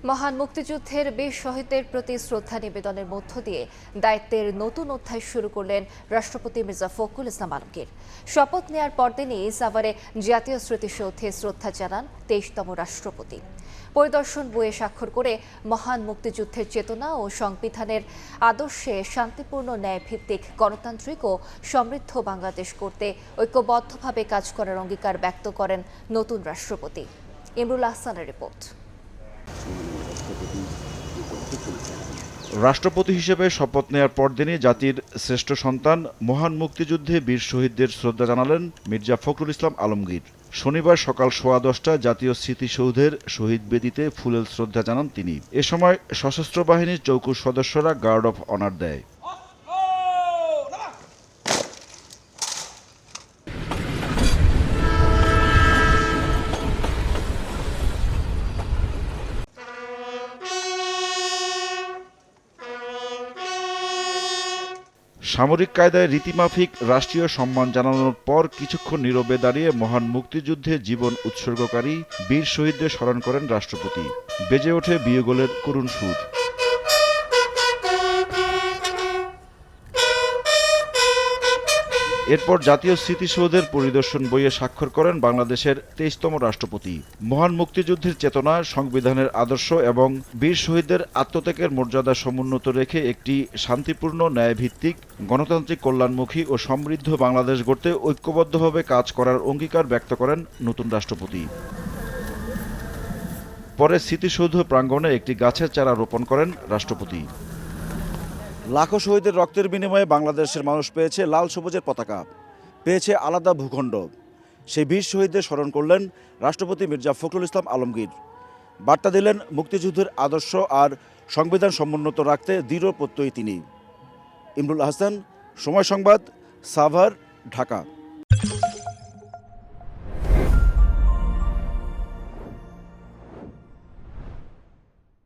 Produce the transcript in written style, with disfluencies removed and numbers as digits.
মহান মুক্তিযুদ্ধের বীর শহীদদের প্রতি শ্রদ্ধা নিবেদনের মধ্য দিয়ে দায়িত্বের নতুন অধ্যায় শুরু করলেন রাষ্ট্রপতি মির্জা ফখরুল ইসলাম আলমগীর। শপথ নেয়ার পরদিনই সাভারে জাতীয় স্মৃতিসৌধে শ্রদ্ধা জানান ২৩তম রাষ্ট্রপতি। পরিদর্শন বইয়ে স্বাক্ষর করে মহান মুক্তিযুদ্ধের চেতনা ও সংবিধানের আদর্শে শান্তিপূর্ণ ন্যায়ভিত্তিক গণতান্ত্রিক ও সমৃদ্ধ বাংলাদেশ করতে ঐক্যবদ্ধভাবে কাজ করার অঙ্গীকার ব্যক্ত করেন নতুন রাষ্ট্রপতি। ইমরুল আহসানের রিপোর্ট। রাষ্ট্রপতি হিসেবে শপথ নেয়ার পরদিনই জাতির শ্রেষ্ঠ সন্তান মহান মুক্তিযুদ্ধে বীর শহীদদের শ্রদ্ধা জানালেন মির্জা ফখরুল ইসলাম আলমগীর। শনিবার সকাল 10:15টায় জাতীয় স্মৃতিসৌধের শহীদ বেদিতে ফুলেল শ্রদ্ধা জানান তিনি। এ সময় সশস্ত্র বাহিনীর চৌকুশ সদস্যরা গার্ড অফ অনার দেয়। সামরিক কায়দায় রীতিমাফিক রাষ্ট্রীয় সম্মান জানানোর পর কিছুক্ষণ নীরবে দাঁড়িয়ে মহান মুক্তিযুদ্ধে জীবন উৎসর্গকারী বীর শহীদদের স্মরণ করেন রাষ্ট্রপতি। বেজে ওঠে বিয়োগলের করুণ সুর। এরপর জাতীয় স্মৃতিসৌধের পরিদর্শন বইয়ে স্বাক্ষর করেন বাংলাদেশের ২৩তম রাষ্ট্রপতি। মহান মুক্তিযুদ্ধের চেতনা, সংবিধানের আদর্শ এবং বীর শহীদদের আত্মত্যাগের মর্যাদা সমুন্নত রেখে একটি শান্তিপূর্ণ, ন্যায়ভিত্তিক, গণতান্ত্রিক, কল্যাণমুখী ও সমৃদ্ধ বাংলাদেশ গড়তে ঐক্যবদ্ধভাবে কাজ করার অঙ্গীকার ব্যক্ত করেন নতুন রাষ্ট্রপতি। পরে স্মৃতিসৌধ প্রাঙ্গণে একটি গাছের চারা রোপণ করেন রাষ্ট্রপতি। লাখো শহীদের রক্তের বিনিময়ে বাংলাদেশের মানুষ পেয়েছে লাল সবুজের পতাকা, পেয়েছে আলাদা ভূখণ্ড। সেই বীর শহীদদের স্মরণ করলেন রাষ্ট্রপতি মির্জা ফখরুল ইসলাম আলমগীর। বার্তা দিলেন মুক্তিযুদ্ধের আদর্শ আর সংবিধান সমুন্নত রাখতে দৃঢ় প্রত্যয়ী তিনি। ইমরুল আহসান, সময় সংবাদ, সাভার, ঢাকা।